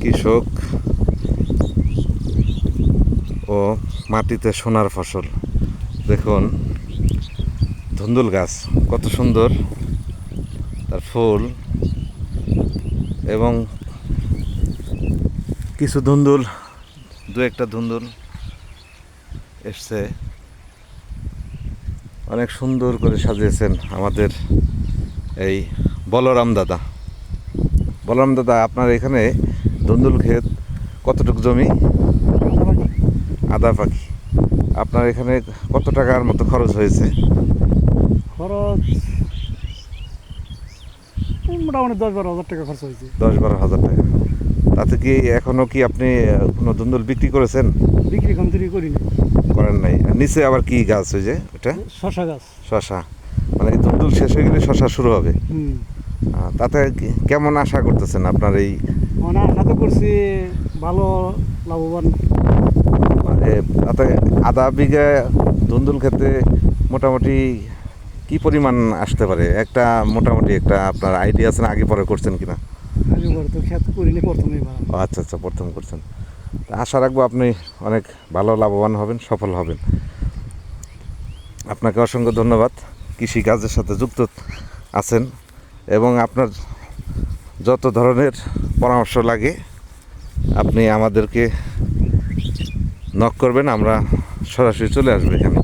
কৃষক ও মাটিতে সোনার ফসল। দেখুন ধুন্দুল গাছ কত সুন্দর, তার ফুল এবং কিছু ধুন্দুল, দু একটা ধুন্দুল এসছে। অনেক সুন্দর করে সাজিয়েছেন আমাদের এই বলরাম দাদা। বলরাম দাদা, আপনার এখানে ধুন্দুল ক্ষেত কতটুকু জমি? আদা পাখি। আপনার এখানে কত টাকার মতো খরচ হয়েছে? খরচ মোটামুটি 10-12 হাজার টাকা খরচ হয়েছে। 10-12 হাজার টাকা। তাতে কি এখনো কি আপনি কোনো ধুন্দুল বিক্রি করেছেন? বিক্রি কন্টিনিউ করিনি। করেন নাই। আর নিচে আবার কি গাছ, ওই যে ওটা শশা গাছ। শশা, মানে এই ধুন্দুল শেষ হয়ে গেলে শশা শুরু হবে। হুম, তাতে কেমন আশা করতেছেন আপনার এই? মানে আশা তো করছি ভালো লাভবান। মানে তাতে আধা বিঘা ধুন্দুল খেতে মোটামুটি কি পরিমাণ আসতে পারে? একটা মোটামুটি একটা আপনার আইডিয়া আছে না, আগে পরে করছেন কিনা? আগে পরে তো খেত করিনি, প্রথমেই ভালো। আচ্ছা আচ্ছা, প্রথম করছেন। আশা রাখবো আপনি অনেক ভালো লাভবান হবেন, সফল হবেন। আপনাকে অসংখ্য ধন্যবাদ। কৃষিকাজের সাথে যুক্ত আছেন এবং আপনার যত ধরনের পরামর্শ লাগে আপনি আমাদেরকে নক করবেন, আমরা সরাসরি চলে আসবো এখানে।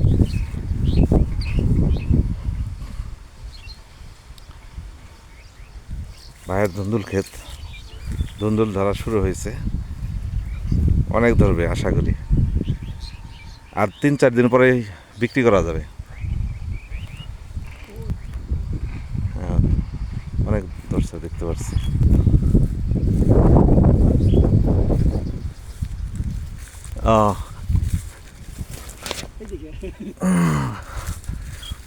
ভাইয়ের ধুন্দুল ক্ষেত, ধুন্দুল ধরা শুরু হয়েছে, অনেক ধরবে আশা করি, আর 3-4 দিন পরে বিক্রি করা যাবে। হ্যাঁ, অনেক ধরছে দেখতে পাচ্ছি।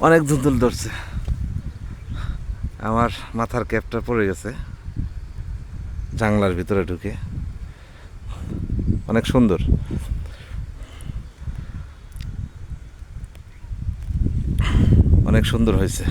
অনেক ধুন্দুল ধরছে। আমার মাথার ক্যাপটা পড়ে গেছে জাংলার ভিতরে ঢুকে। অনেক সুন্দর, অনেক সুন্দর হয়েছে।